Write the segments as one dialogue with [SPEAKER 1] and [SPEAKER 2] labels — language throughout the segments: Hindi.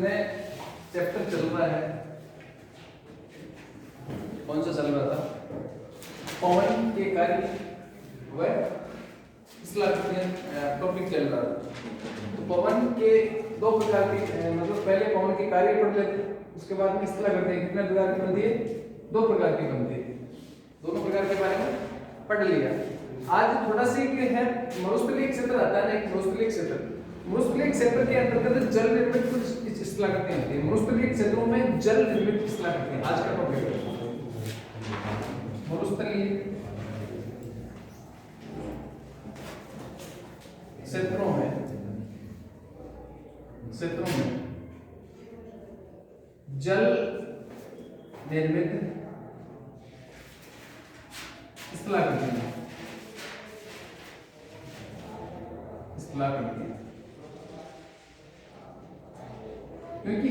[SPEAKER 1] अपने चैप्टर चल रहा है, कौन सा चल रहा था? पवन के कार्य व टॉपिक चल रहा था। तो पवन के दो प्रकार के मतलब पहले पवन के कार्य पढ़ लेते, उसके बाद में इस्तेलाह करते हैं। कितने प्रकार की बनती है? दो प्रकार की बनती है। दोनों प्रकार के बारे में पढ़ लिया। आज थोड़ा सी है मरुस्थलीय क्षेत्र आता है ना, एक मरुस्थलीय क्षेत्र। मरुस्थलीय क्षेत्र के अंतर्गत जल निर्मित कुछ इस्तेलाह करते हैं। मरुस्थलीय क्षेत्रों में जल निर्मित इस्तेलाह करते हैं। आज का टॉपिक है मरुस्थलीय क्षेत्रों में जल निर्मित इस्तेलाह करते हैं। क्योंकि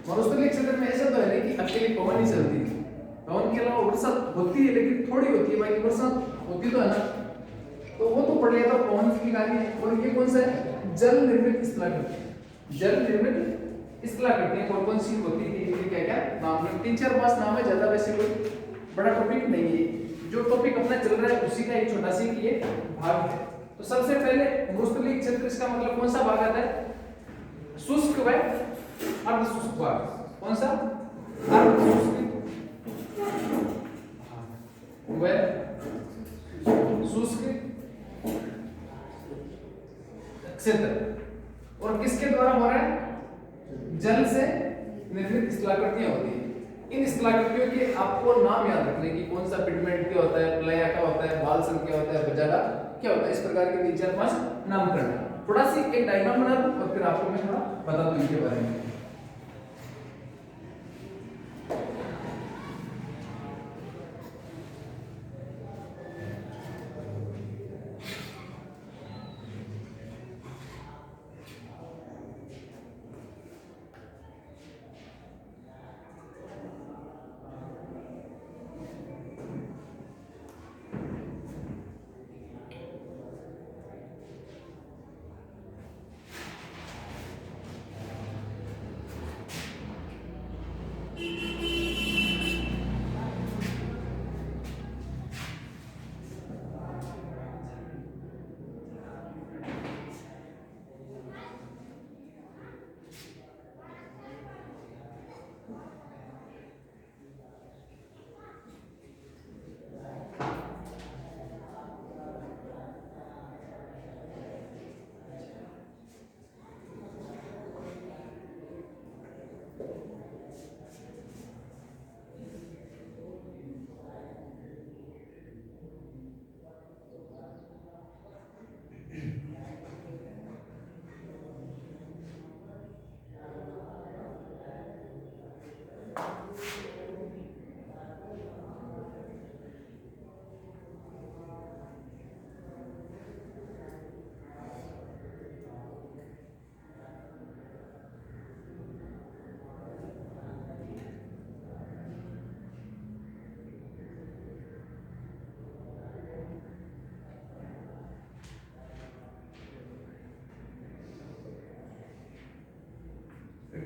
[SPEAKER 1] मरुस्थलीय क्षेत्र में ऐसा तो है नहीं कि अकेले पवन ही चलती है। पवन के अलावा वर्षा होती है, लेकिन थोड़ी होती है, बाकी वर्षा होती तो है ना। तो वो तो पढ़ लिया था पवन की कार्य। और ये कौन सा है? जल निर्मित इस्तेलाह करते हैं। जल निर्मित इस्तेलाह करते हैं। कौन कौन सी होती है, क्या क्या नाम है? 3-4-5 नाम है, ज्यादा वैसे कोई बड़ा टॉपिक नहीं है। जो टॉपिक अपना चल रहा है उसी का एक छोटा सी ये भाग है। तो सबसे पहले मरुस्थलीय क्षेत्र, इसका मतलब कौन सा भाग आता है? शुष्क व अर्धशुष्क भाग। कौन सा? अर्धशुष्क व शुष्क क्षेत्र। और किसके द्वारा हो रहा है? जल से निर्मित स्थलाकृतियां होती है। इन स्थलाकृतियों के आपको नाम याद रखने की, कौन सा पिगमेंट क्या होता है, प्लेया क्या होता है, बालसन क्या होता है, बजारा क्या होता है, इस प्रकार के 3-4-5 नामकरण। थोड़ा सी एक डायग्राम बना दूं और फिर आपको मैं थोड़ा बता दूं इनके बारे में।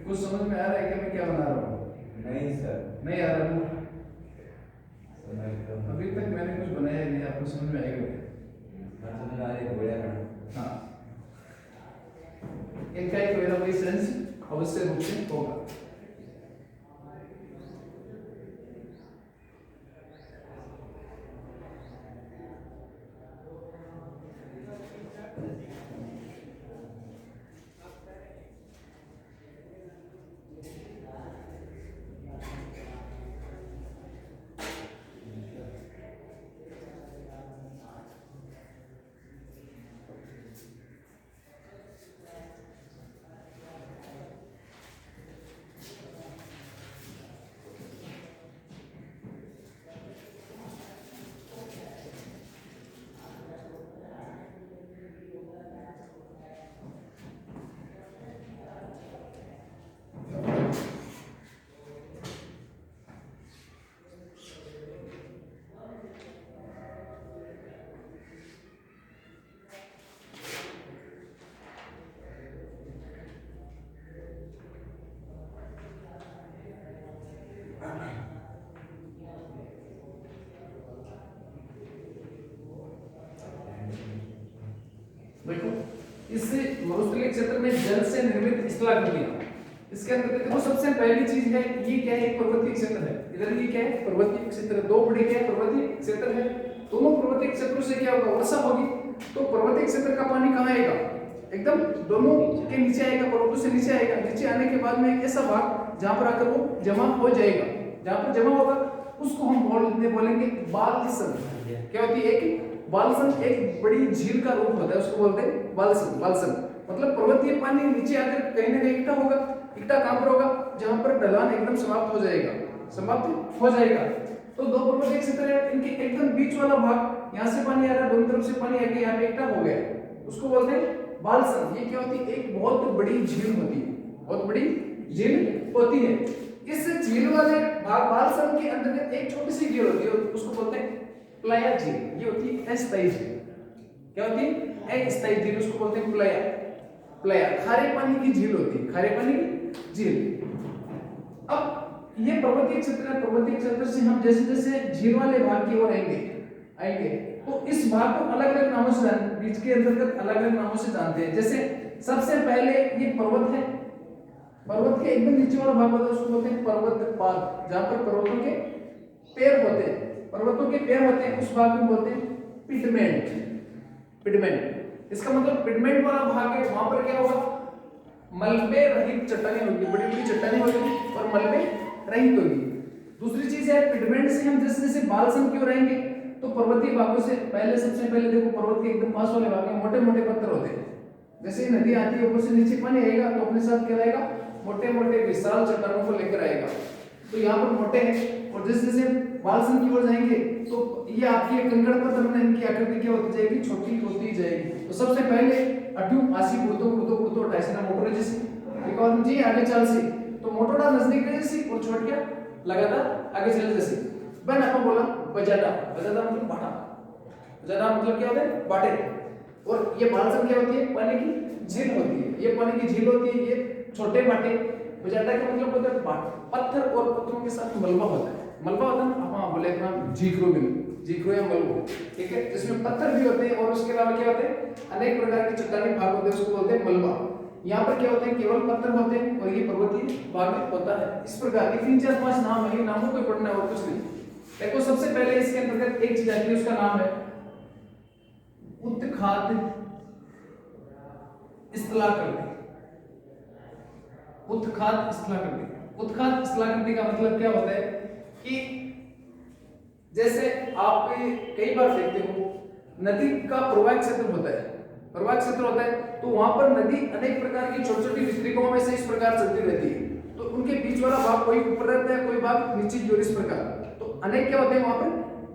[SPEAKER 1] कुछ समझ में आ रहा है कि मैं क्या बना रहा हूँ?
[SPEAKER 2] नहीं सर,
[SPEAKER 1] नहीं आ रहा हूँ। अभी तक मैंने कुछ बनाया नहीं, आपको समझ में आएगा? हाँ, इनका एक मेरा कोई सेंस अवश्य रूप से होगा। इस मरुस्थलीय क्षेत्र में जल से निर्मित स्थलाकृतियां, इसके अंदर देखो सबसे पहली चीज है ये क्या है, एक पर्वतीय क्षेत्र है। इधर ये क्या है, पर्वतीय क्षेत्र है। दो बड़े क्या है, पर्वतीय क्षेत्र है। दोनों पर्वतीय क्षेत्रों से क्या होगा, वर्षा होगी। तो पर्वतीय क्षेत्र का पानी कहाँ आएगा, एकदम दोनों के नीचे आएगा, पर्वतों से नीचे आएगा। नीचे आने के बाद में एक ऐसा भाग जहां पर आकर वो जमा हो जाएगा, जहां पर जमा होगा उसको हम बोलेंगे बालसन। क्या होती है, एक बालसन एक बड़ी झील का रूप होता है, उसको बोलते हैं बालसन। बालसन मतलब पर्वतीय पानी नीचे आकर कहीं ना कहीं इकट्ठा होगा। इकट्ठा कहां पर होगा, जहां पर ढलान एकदम समाप्त हो जाएगा, समाप्त हो जाएगा। तो दो पर्वतीय क्षेत्र है, इनके एकदम बीच वाला भाग, यहाँ से पानी आ रहा है, दोनों तरफ से पानी आके यहाँ पे इकट्ठा हो गया, उसको बोलते हैं बालसन। ये क्या होती है, एक बहुत बड़ी झील होती है, बहुत बड़ी झील होती है। इस झील वाले भाग बालसन के अंतर्गत एक छोटी सी झील होती है, उसको बोलते हैं प्लाया झील। ये होती है अस्थायी झील। क्या होती है, अस्थायी झील, उसको बोलते हैं प्लाया। प्लाया खारे पानी की झील होती है, खारे पानी की झील। अब ये पर्वतीय क्षेत्र है, पर्वतीय क्षेत्र से हम जैसे जैसे झील वाले भाग की ओर आएंगे तो इस भाग को अलग अलग नामों से बीच के अंतर्गत अलग अलग नामों से जानते हैं। जैसे सबसे पहले ये पर्वत है, पर्वत के एकदम नीचे वाला भाग होता है, उसको बोलते हैं पर्वत पाद। जहां पर पर्वतों के पैर होते हैं, पर्वतों के पैर होते हैं, उस भाग को बोलते हैं पिडमेंट। पिडमेंट इसका मतलब पिडमेंट वाला भाग है, वहां पर क्या होगा, मलबे रहित चट्टानें होगी, बड़ी बड़ी चट्टानें होगी और मलबे रहित होगी। दूसरी चीज है पिडमेंट से हम जैसे जैसे बालसन की ओर आएंगे तो पर्वतीय भागों से सबसे पहले देखो पर्वत के एकदम पास वाले भाग में मोटे मोटे पत्थर होते हैं। जैसे ही नदी आती है ऊपर से नीचे पानी आएगा तो अपने साथ क्या लाएगा, मोटे मोटे विशाल चट्टानों को लेकर आएगा। तो यहाँ पर मोटे हैं और जैसे जैसे बालसन की ओर जाएंगे तो ये आपकी कंकड़ पत्थर में इनकी आकृति क्या होती जाएगी, छोटी होती जाएगी। तो सबसे पहले अड्डू आसी कुर्तो कुर्तो कुर्तो टाइसना मोटर जैसी, एक और जी आगे चल सी तो मोटोड़ा नजदीक जैसी और छोट क्या लगातार आगे चल जैसी। बन अपन बोला बजाडा, बजाडा मतलब बाटा, बजाडा मतलब क्या होता है, बाटे। और ये बालसन क्या होती है, पानी की झील होती है। ये पानी की झील होती है, ये छोटे बाटे। बजाडा का मतलब होता है पत्थर और पत्थरों के साथ मलबा होता है। मलबा होता है ना, हाँ बोले अपना जीक्रो या मलबो, ठीक है, जिसमें पत्थर भी होते हैं और उसके अलावा क्या होते हैं, अनेक प्रकार के चट्टानी भाग होते हैं, उसको बोलते हैं मलबा। यहाँ पर क्या होते हैं, केवल पत्थर होते हैं और ये पर्वतीय भाग होता है। इस प्रकार के 3-4-5 नाम है, नामों को पढ़ना है और कुछ नहीं। देखो सबसे पहले इसके अंतर्गत एक चीज आती है, उसका नाम है उत्खात स्थलाकृति। उत्खात स्थलाकृति, उत्खात स्थलाकृति का मतलब क्या होता है कि जैसे आप कई बार देखते हो नदी का प्रवाह क्षेत्र होता है, प्रवाह क्षेत्र होता है तो वहां पर नदी अनेक प्रकार की छोटी छोटी विस्तृकों में से इस प्रकार चलती रहती है। तो उनके बीच वाला भाग कोई ऊपर रहता है, कोई भाग नीचे की ओर, इस प्रकार। तो अनेक क्या होते हैं, वहां पर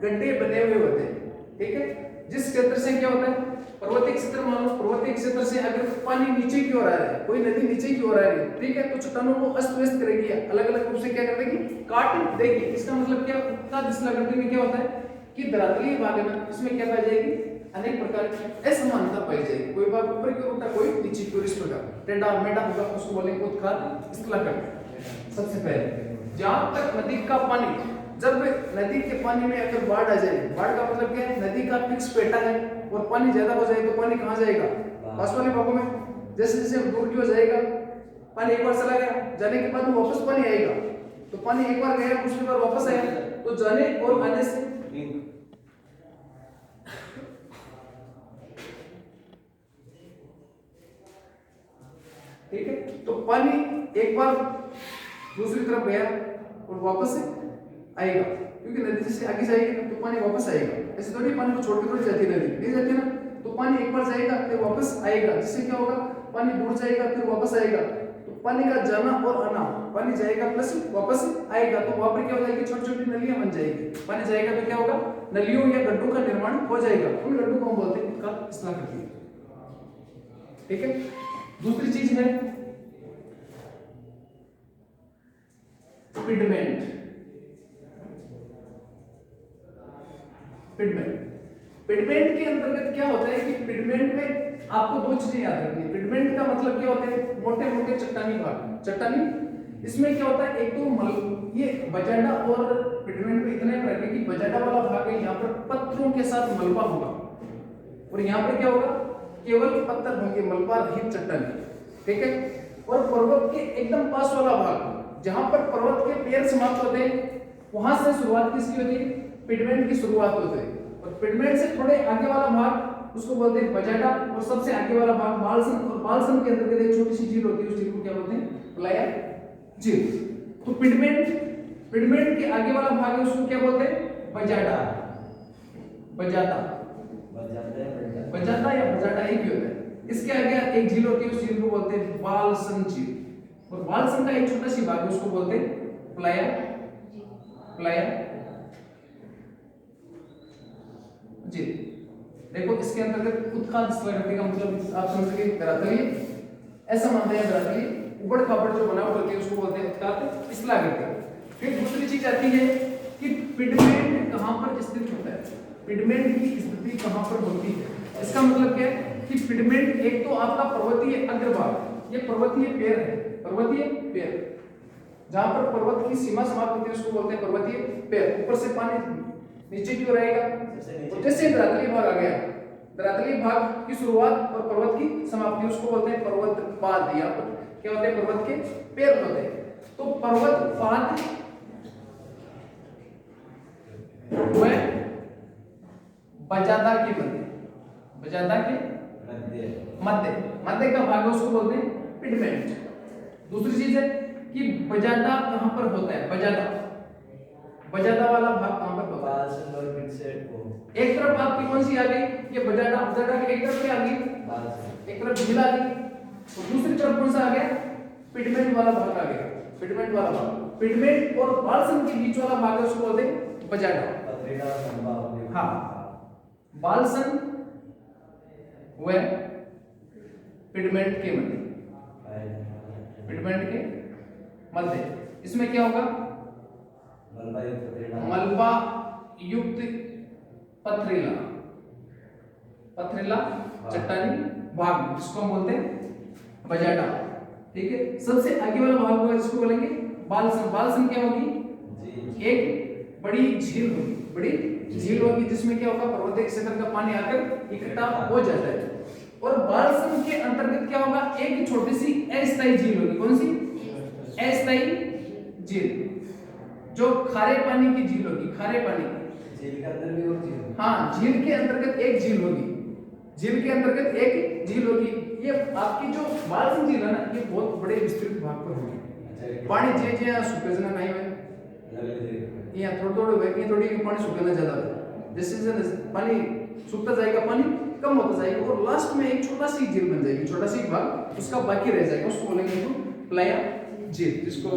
[SPEAKER 1] गड्ढे बने हुए होते हैं, ठीक है। जिस क्षेत्र से क्या होता है, पर्वतीय क्षेत्र मान लो, पर्वतीय क्षेत्र से अगर पानी नीचे की ओर आ रहा है, कोई नदी नीचे की ओर आ रही है, ठीक है, तो चट्टानों को अस्त व्यस्त करेगी, अलग अलग रूप से क्या कर देगी, काट देगी। इसका मतलब क्या, उत्खात स्थलाकृति में क्या होता है कि धरातलीय भाग है ना, इसमें क्या पाई जाएगी, अनेक प्रकार की असमानता पाई जाएगी। कोई भाग ऊपर की ओर होता है, कोई नीचे की ओर, इस प्रकार टेढ़ा मेढ़ा होगा, उसको बोलेंगे उत्खात स्थलाकृति। सबसे पहले जहां तक नदी का पानी, जब नदी के पानी में अगर बाढ़ आ जाए, बाढ़ का मतलब क्या है, नदी का फिक्स पेटा है और पानी ज्यादा हो जाए तो पानी कहां जाएगा, पास वाले भागों में। जैसे जैसे दूर की ओर जाएगा, पानी एक बार चला गया, जाने के बाद में वापस पानी आएगा। तो पानी एक बार गया, दूसरी बार वापस आया, तो जाने और आने से ठीक है। तो पानी एक बार दूसरी तरफ गया और वापस आएगा, क्योंकि नदी से आगे जाएगी ना तो पानी वापस आएगा। ऐसे थोड़ी पानी को छोड़ के थोड़ी जाती है नदी, नहीं जाती ना। तो पानी एक बार जाएगा फिर वापस आएगा, जिससे क्या होगा, पानी दूर जाएगा फिर वापस आएगा। तो पानी का जाना और आना, पानी जाएगा प्लस वापस आएगा, तो वहां पर क्या हो जाएगी, छोटी छोटी नलियां बन जाएगी। पानी जाएगा तो क्या होगा, नलियों या गड्ढों का निर्माण हो जाएगा। उन गड्ढों को हम बोलते हैं उत्खात स्थलाकृति, ठीक है। दूसरी चीज है पिडमेंट। पिडमेंट के अंतर्गत क्या होता है कि पिडमेंट में आपको दो चीजें याद रखनी है। पिडमेंट का मतलब क्या होता है, मोटे मोटे चट्टानी भाग, चट्टानी। इसमें क्या होता है, एक तो ये बजाडा और पिडमेंट में इतने फर्क है कि बजाडा वाला भाग है, यहाँ पर पत्थरों के साथ मलबा होगा और यहाँ पर क्या होगा, केवल पत्थर होंगे, मलबा रहित चट्टानें, ठीक है। और पर्वत के एकदम पास वाला भाग जहां पर पर्वत के पैर समाप्त होते हैं वहां से शुरुआत किसकी होती है? पिडमेंट की शुरुआत होती है। और पिडमेंट से थोड़े आगे वाला भाग उसको बोलते हैं बजाटा, और सबसे आगे वाला भाग बालसन, और बालसन के अंदर एक छोटी सी झील होती है, उस झील को क्या बोलते हैं? प्लाया झील। तो पिडमेंट के आगे वाला भाग है उसको क्या बोलते हैं? बजाटा, बजाता, बजाता या बजाटा एक ही होता है। इसके आगे एक झील होती है, उस झील को बोलते हैं बालसन झील, और बालसन का एक छोटा सी भाग है उसको बोलते हैं प्लाया, प्लाया झील। देखो इसके अंतर्गत उत्काल स्थलाकृति का मतलब आप समझ गए, धरातलीय, ऐसा मानते हैं धरातलीय उबड़ खाबड़ जो बनावट होती है उसको बोलते हैं उत्काल स्थलाकृति। फिर दूसरी चीज आती है कि पिडमेंट कहां पर स्थित होता है, पिडमेंट की स्थिति कहां पर होती है। इसका मतलब क्या है कि पिडमेंट एक तो आपका पर्वतीय अग्रभाग, ये पर्वतीय पैर है, पर्वतीय पैर, जहां पर पर्वत की सीमा समाप्त होती है उसको बोलते हैं पर्वतीय पैर। ऊपर से पानी नीचे की ओर आएगा, और जैसे धरातलीय भाग आ गया, धरातलीय भाग की शुरुआत और पर्वत की समाप्ति उसको बोलते हैं पर्वत पाद, या क्या होते हैं? पर्वत के पैर होते हैं। तो पर्वत पाद वह बजादा के मध्य, बजादा के मध्य, मध्य का भाग उसको बोलते हैं पिडमेंट। दूसरी चीज है कि बजादा कहां पर होता है? बजादा, बजादा वाला भाग कहां पर होता है? एक तरफ आपकी कौन सी आ गई? ये बजादा, बजादा के एक तरफ क्या आ गई? एक तरफ झील आ गई, तो दूसरी तरफ कौन सा आ गया? पिडमेंट वाला भाग आ गया, पिडमेंट वाला भाग। पिडमेंट और बालसन के बीच वाला भाग है उसको बोलते हैं बजादा। हाँ, बालसन व पिडमेंट के मध्य, पिडमेंट के मध्य, इसमें क्या होगा? मलबा युक्त पथरीला, पथरीला चट्टानी भाग जिसको हम बोलते हैं बजाटा, ठीक है। सबसे आगे वाला भाग होगा जिसको बोलेंगे बालसन। बालसन क्या होगी? एक बड़ी झील होगी, बड़ी झील होगी जिसमें क्या होगा? पर्वतीय क्षेत्र का पानी आकर इकट्ठा हो जाता है। और बालसन के अंतर्गत क्या होगा? एक छोटी सी अस्थायी झील होगी। कौन सी? अस्थायी झील, जो खारे पानी की झील होगी, खारे पानी की झील के अंदर भी होगी। हाँ, झील के अंतर्गत एक झील होगी, झील के अंतर्गत एक झील होगी। ये आपकी जो बालसन झील है ना, ये बहुत बड़े विस्तृत भाग पर होगी। पानी जे जे सुखेजना नहीं है, ये थोड़े ये थोड़ी पानी सुखाना ज्यादा है, जैसे जैसे पानी सूखता जाएगा पानी कम होता जाएगा, और लास्ट में एक छोटा सी झील बन जाएगी, छोटा सी भाग उसका बाकी रह जाएगा, उसको बोलेंगे प्लाया झील। जिसको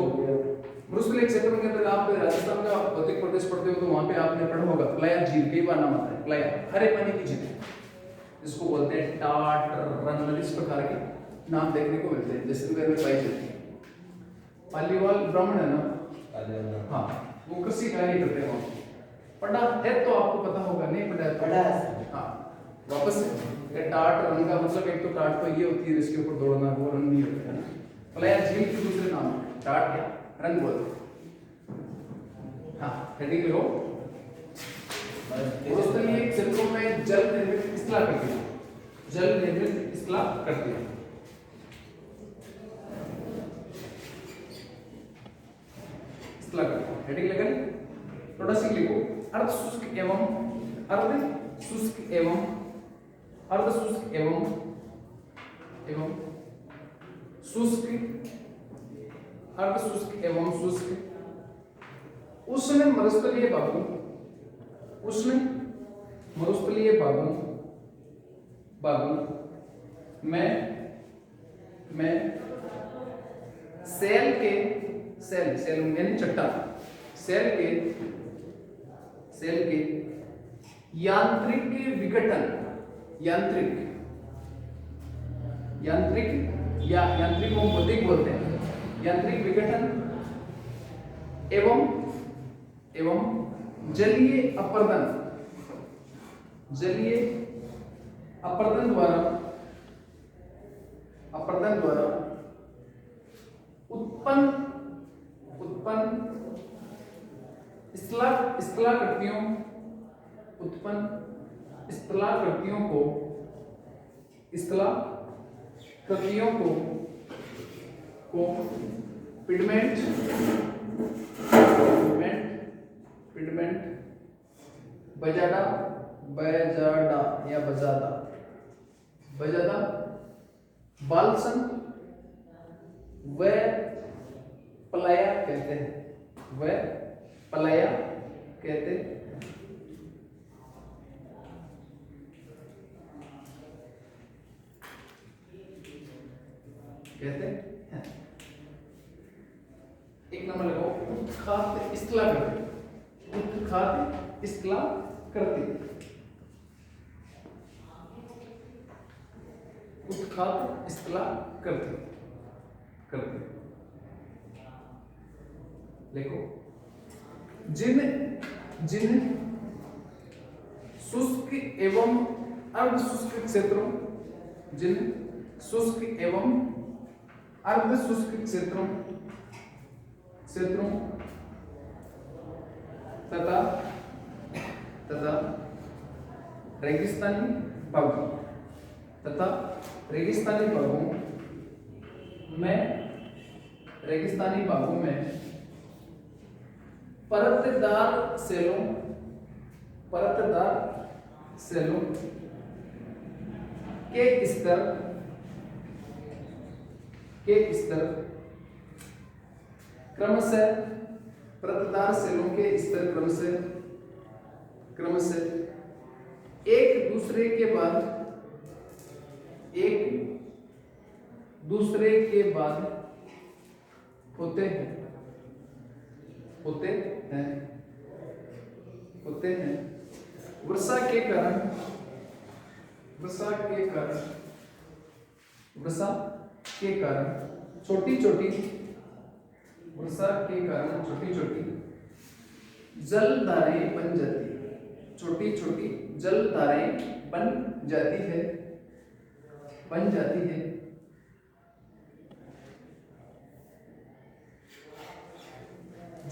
[SPEAKER 1] मरुस्थलीय क्षेत्र के अंदर आप राजस्थान का भौतिक प्रदेश पढ़ते हो तो वहां पे आपने पढ़ा होगा प्लाया झील, कई बार नाम आता है प्लाया, हरे पानी की झील, जिसको बोलते हैं टाट, रन, इस प्रकार के नाम देखने को मिलते हैं, जैसलमेर में पाई जाती है। पालीवाल ब्राह्मण है ना, हाँ, वो कृषि कार्य करते हैं वहां। पढ़ा है तो आपको पता होगा, नहीं पढ़ा है
[SPEAKER 2] पढ़ा है।
[SPEAKER 1] हाँ, वापस टाट रन का मतलब एक तो टाट तो ये होती है इसके ऊपर दौड़ना, वो रन नहीं होता है। प्लाया झील के दूसरे नाम है टाट या रन बोलते हैं। हाँ, हेडिंग लिखो। मरुस्थलीय क्षेत्रों में जल निर्मित स्थलाकृति, जल निर्मित स्थलाकृति, स्थलाकृति हेडिंग लगाएं। थोड़ा सी लिखो, अर्ध शुष्क एवं अर्ध शुष्क एवं अर्ध शुष्क एवं शुष्क, अर्ध शुष्क एवं शुष्क उष्ण मरुस्थलीय भागों, उष्ण मरुस्थलीय भागों में सेल के सेल यानी चट्टान, सेल के यांत्रिक विघटन, यांत्रिक या यांत्रिक को भौतिक बोलते हैं, यांत्रिक विघटन एवं जलीय अपरदन द्वारा उत्पन्न स्थलाकृतियों को स्थला कृतियों को पिगमेंट पिगमेंट बजाडा या बजादा बालसन व पलाया कहते हैं, कहते हैं। एक नंबर लगाओ, उत्खात स्थला कृति, देखो जिन शुष्क एवं अर्ध शुष्क क्षेत्रों तथा रेगिस्तानी भागों में परतदार सेलों के स्तर क्रमशः परतदार सेलों के स्तर क्रमशः एक दूसरे के बाद होते हैं। वर्षा के कारण छोटी छोटी जलधाराएं बन जाती है,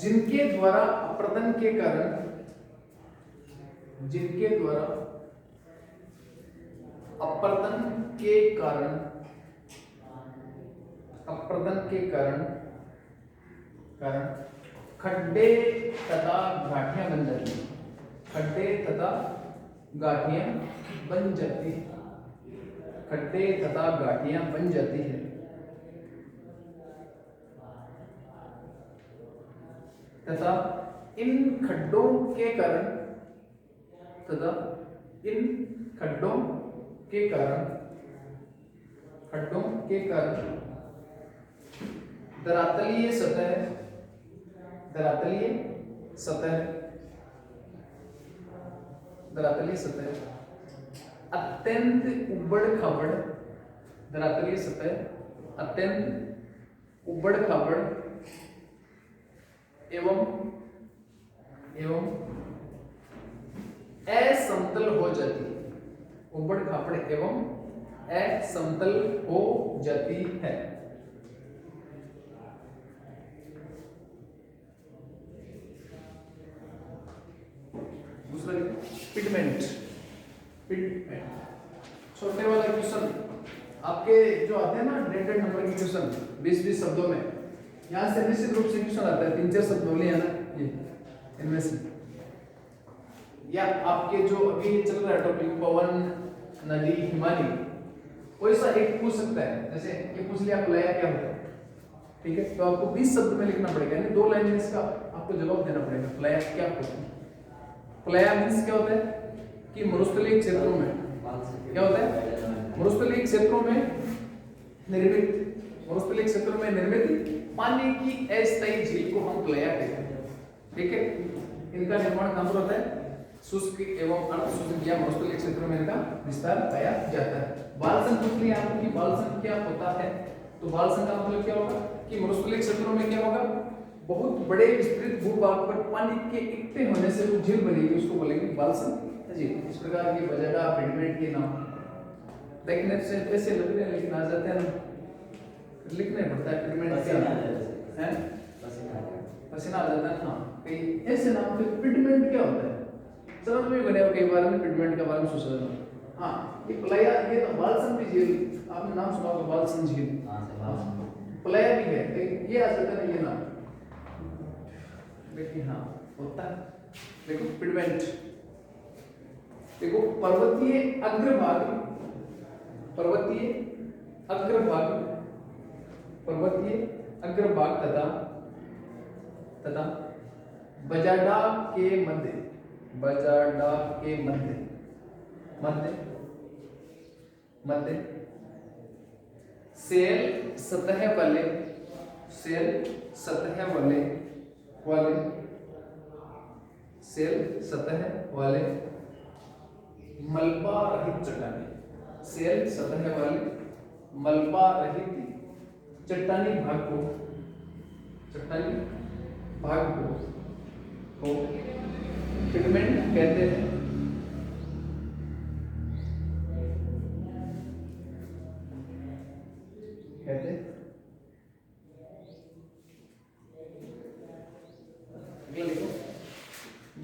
[SPEAKER 1] जिनके द्वारा अपर्दन के कारण खड्डे तथा गाठियां बन जाती है। तथा इन खड्डों के कारण धरातलीय सतह अत्यंत उबड़ खाबड़ एवं असमतल हो जाती है। दूसरा पिगमेंट छोटे वाला क्वेश्चन आपके जो आते हैं ना 100 नंबर के क्वेश्चन 20 शब्दों में, यहाँ से निश्चित रूप से क्वेश्चन आता है 3-4 शब्द बोले है ना, ये इनमें से या आपके जो अभी चल रहा है टॉपिक पवन नदी हिमालय, वैसा एक पूछ सकता है। जैसे ये पूछ लिया प्लाया क्या होता है, ठीक है, तो आपको 20 शब्द में लिखना पड़ेगा, यानी 2 लाइन में इसका आपको जवाब देना पड़ेगा। प्लाया क्या होता है? प्लाया मींस क्या होता है कि मरुस्थलीय क्षेत्रों में क्या होता है, मरुस्थलीय क्षेत्रों में निर्मित पानी की अस्थायी झील को हम प्लाया कहते हैं, ठीक है। इनका निर्माण कहां पर होता है? शुष्क एवं अर्धशुष्क या मरुस्थलीय क्षेत्रों में इनका विस्तार पाया जाता है। बालसन पूछ लिया आपको कि बालसन क्या होता है, तो बालसन का मतलब क्या होगा कि मरुस्थलीय क्षेत्रों में क्या होगा, बहुत बड़े विस्तृत भूभाग पर पानी के इकट्ठे होने से जो झील बनेगी उसको बोलेंगे बालसन झील। इस प्रकार की बजाडा पिगमेंट के नाम देखने से ऐसे लग रहे हैं, लेकिन आ जाते हैं लिखना पड़ता है। पिगमेंट क्या है? पसीना आ जाता है ना, कई ऐसे नाम पे पिगमेंट क्या होता है समझ में बने, कई बार में पिगमेंट के बारे में सोचा जाता है। हाँ ये प्लाया, ये तो बालसन भी झील आपने नाम सुना होगा, बालसन झील। प्लाया भी है लेकिन ये आ जाता है ये नाम, लेकिन हाँ होता है। देखो पिडमेंट, देखो पर्वतीय अग्रभाग, पर्वतीय अग्रभाग, पर्वतीय अग्रभाग तथा तथा बजाडा के मध्य, बजाडा के मध्य मध्य मध्य सेल सतह वाले, सेल सतह वाले वाले सेल सतह वाले मलबा रहित चट्टानी, सेल सतह वाले मलबा रहित चट्टानी भाग को, चट्टानी भाग को पिगमेंट कहते हैं। कहते हैं देखो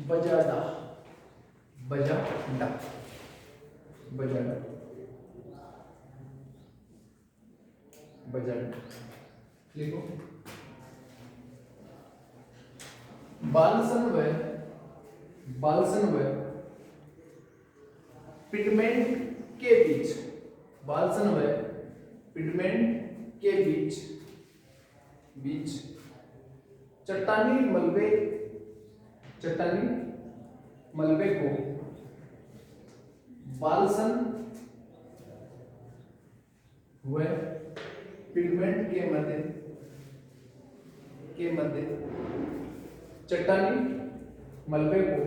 [SPEAKER 1] बजाडा, बजाडा, बजाडा, बजाडा लिखो। बालसन व, बालसन व पिगमेंट के बीच, बालसन व पिगमेंट के बीच बीच चट्टानी मलबे, चट्टानी मलबे को बालसन व पिगमेंट के मध्य, के मध्य चट्टानी मलबे को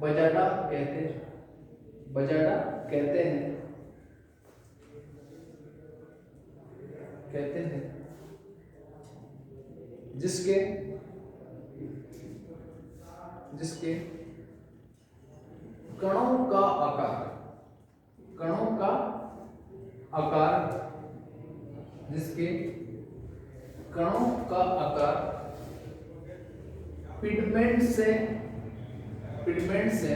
[SPEAKER 1] बजाडा कहते हैं, बजाडा कहते हैं, कहते हैं। जिसके, जिसके कणों का आकार, कणों का आकार, जिसके कणों का आकार पिगमेंट से, पिगमेंट से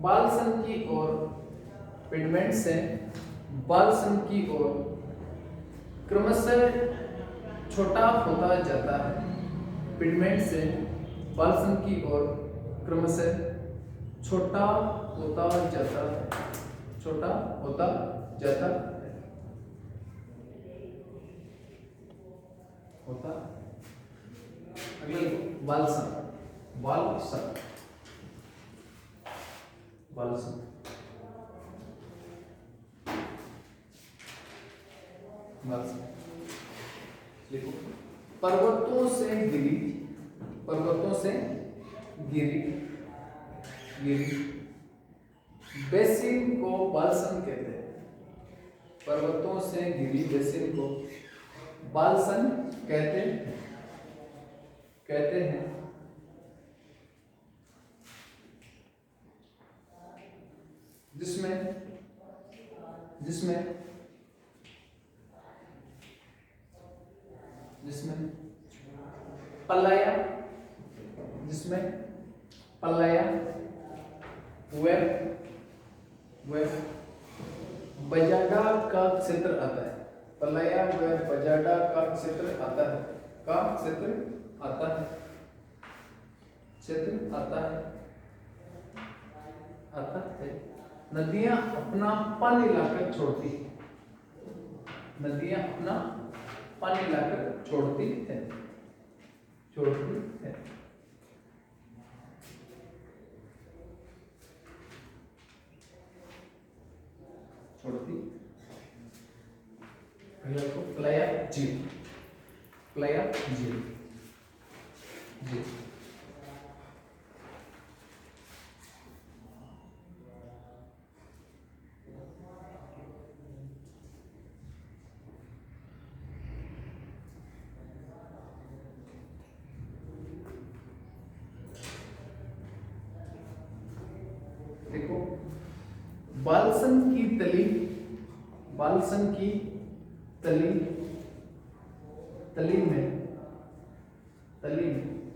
[SPEAKER 1] बालसन की ओर, पिगमेंट से बालसन की ओर क्रमशः छोटा होता जाता है, पिगमेंट से बालसन की ओर क्रमशः छोटा होता जाता है, छोटा होता जाता है, होता। अगले बालसन, बालसन, बालसन देखो पर्वतों से गिरी, पर्वतों से गिरी, गिरी बेसिन को बालसन कहते हैं, पर्वतों से गिरी बेसिन को बालसन कहते हैं, कहते हैं। जिसमें, जिसमें जिसमें पलाया, जिसमें पलाया व बजाडा का क्षेत्र आता है, पलाया व बजाडा का क्षेत्र आता है, का क्षेत्र आता है, क्षेत्र आता है, आता है। नदियां अपना पानी लाकर छोड़ती, नदियां अपना पानी लाकर छोड़ती है, छोड़ती है। छोड़ती, पहले को प्लाया झील, प्लाया झील, झील। देखो बालसन की तली, बालसन की तली, तली में, तली में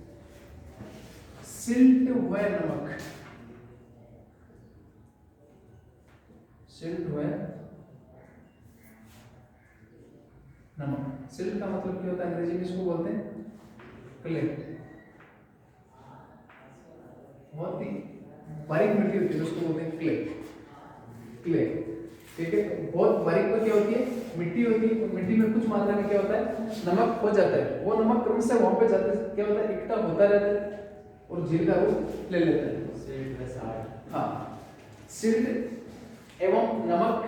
[SPEAKER 1] सिल्ट व नमक, सिल्ट है नमक। सिल्ट का मतलब क्या होता है अंग्रेजी में, इसको बोलते हैं क्ले। बहुत ही बारीक मिट्टी होती है उसको बोलते हैं क्ले। क्ले, ठीक है। बहुत बारीक में क्या होती है, मिट्टी होती है। मिट्टी में कुछ मात्रा में क्या होता है, नमक हो जाता है। वो नमक क्रम से वहां पे जाते क्या होता है, इकट्ठा होता रहता है और झील का रूप ले लेता है। हाँ, सिल्ट एवं नमक,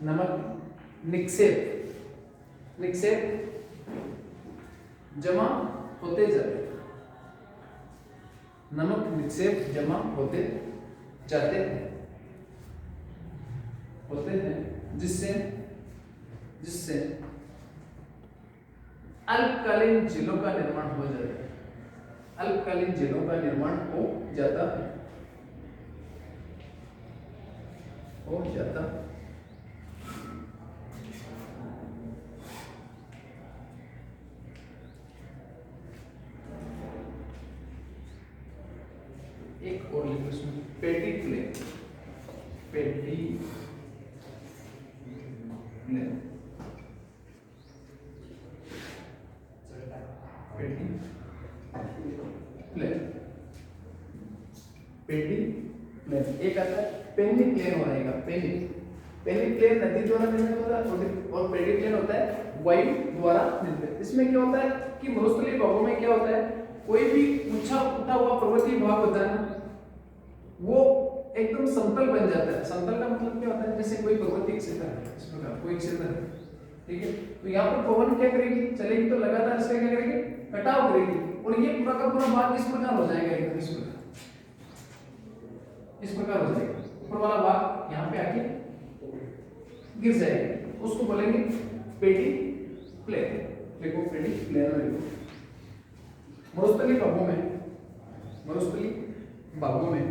[SPEAKER 1] नमक निक्षेप, निक्षेप जमा होते जाते, नमक निक्षेप जमा होते जाते हैं, होते हैं, जिससे जिससे अल्पकालीन झीलों का निर्माण हो जाता है। अल्पकालीन झीलों का निर्माण हो जाता है, हो जाता है। एक और लिखो इसमें, पेटी प्लेन, पेटी प्लेन, पेटी प्लेन, पेटी प्लेन। एक आता है पेनी प्लेन हो रहेगा, पेनी, पेनी प्लेन नदी द्वारा निर्मित होता है और पेटी प्लेन होता है वायु द्वारा निर्मित। इसमें क्या होता है कि मरुस्थलीय भागों में क्या होता है, कोई भी ऊंचा उठा हुआ पर्वतीय भाग होता है ना, वो एकदम समतल बन जाता है। समतल का मतलब क्या होता है, जैसे कोई पर्वतीय क्षेत्र है, इस प्रकार कोई क्षेत्र है, ठीक है। तो यहाँ पर पवन क्या करेगी, चलेगी तो लगातार इसका क्या करेगी, कटाव करेगी और ये पूरा का पूरा भाग इस प्रकार हो जाएगा, एकदम इस प्रकार हो जाएगा। ऊपर वाला भाग यहाँ पे आके गिर जाएगा, उसको बोलेंगे पेटी प्लेन। देखो पेटी प्लेन में मरुस्थलीय भागों में, मरुस्थलीय भागों में,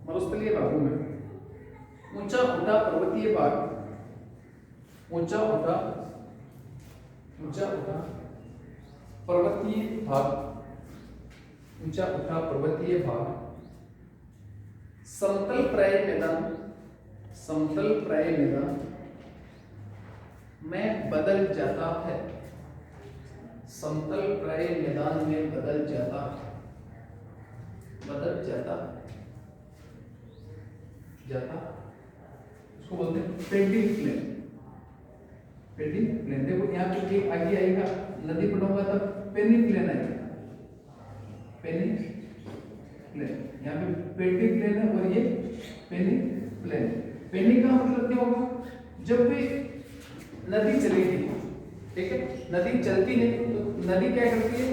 [SPEAKER 1] मरुस्थलीय भागों में ऊंचा उठा पर्वतीय भाग, ऊंचा उठा पर्वतीय भाग, ऊंचा उठा पर्वतीय भाग समतल प्राय मैदान, समतल प्राय मैदान में बदल जाता है, समतल प्राय मैदान में बदल जाता है, बदल जाता जाता, उसको बोलते हैं पेंटिंग प्लेन, पेंटिंग प्लेन। देखो यहाँ पे एक आगे आएगा, नदी पढ़ूंगा तब पेनी प्लेन आएगा, पेनी प्लेन। यहाँ पे पेंटिंग प्लेन है और ये पेनी प्लेन। पेनी का मतलब क्या होगा, जब भी नदी चलेगी, ठीक है, नदी चलती है तो नदी क्या करती है,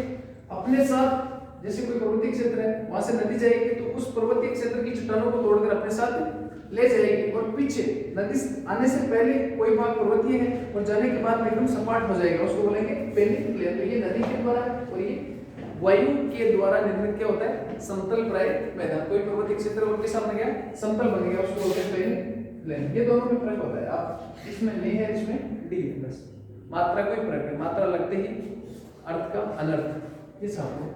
[SPEAKER 1] अपने साथ जैसे कोई पर्वतीय क्षेत्र है, वहां से नदी जाएगी तो उस पर्वतीय क्षेत्र की चट्टानों को तोड़कर अपने साथ ले जाएगी और पीछे नदी आने से पहले कोई भाग पर्वतीय है और जाने के बाद एकदम सपाट हो जाएगा, उसको बोलेंगे पेनी प्लेन। तो ये नदी के द्वारा और ये वायु के द्वारा निर्मित क्या होता है, समतल प्राय मैदान। कोई पर्वतीय क्षेत्र और के सामने गया समतल बन गया, उसको बोलते हैं पेनी प्लेन। ये दोनों में फर्क होता है, आप इसमें नहीं है, इसमें डी है, बस मात्रा कोई फर्क है, मात्रा लगते ही अर्थ का अनर्थ, ये सामने।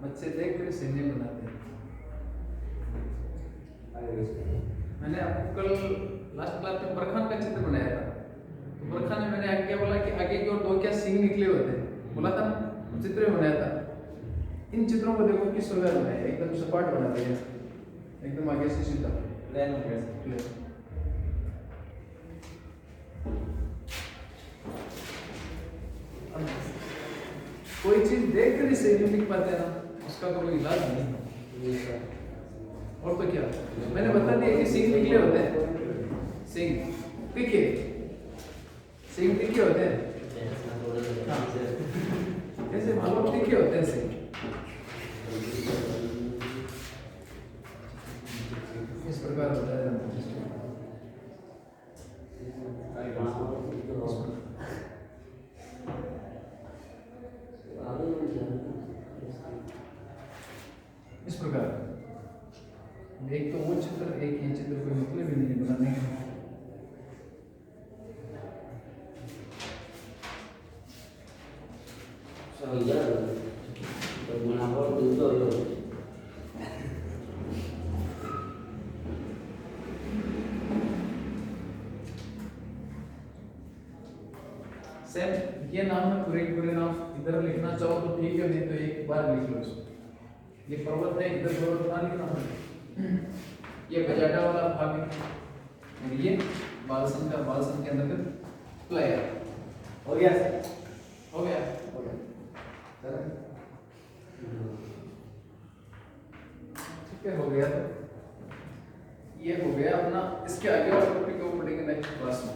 [SPEAKER 1] बच्चे देख कर सीने बनाते हैं। मैंने आपको कल लास्ट क्लास में बरखान का चित्र बनाया था, तो बरखान ने मैंने आगे क्या बोला कि आगे की ओर दो क्या सींग निकले होते हैं, बोला था ना, चित्र में बनाया था। इन चित्रों को देखो किस प्रकार बनाया, एकदम सपाट बना दिया, एकदम आगे से सीधा प्लेन हो गया। कोई चीज देख कर ही सही नहीं लिख पाते हैं ना, उसका तो कोई इलाज नहीं। और तो क्या, मैंने बता दिया कि सींग निकले होते हैं, सींग तीखे, सींग तीखे होते हैं। हाँ, ऐसे मालूम तीखे होते हैं सींग, इस प्रकार होता है। इस प्रकार एक तो वो चित्र, एक ये चित्र, कोई मतलब ही नहीं बनाने का। सेम ये नाम है, पूरे नाम इधर लिखना चाहो तो ठीक है, नहीं तो एक बार लिख लो इसको। ये पर्वत है, इधर पर्वत ना लिखना है। ये बजाटा वाला भाग है, और ये बालसन के अंतर्गत प्लेयर। हो गया सर, हो गया ठीक है, हो गया। तो ये हो गया अपना, इसके आगे और टॉपिक को पढ़ेंगे नेक्स्ट क्लास में।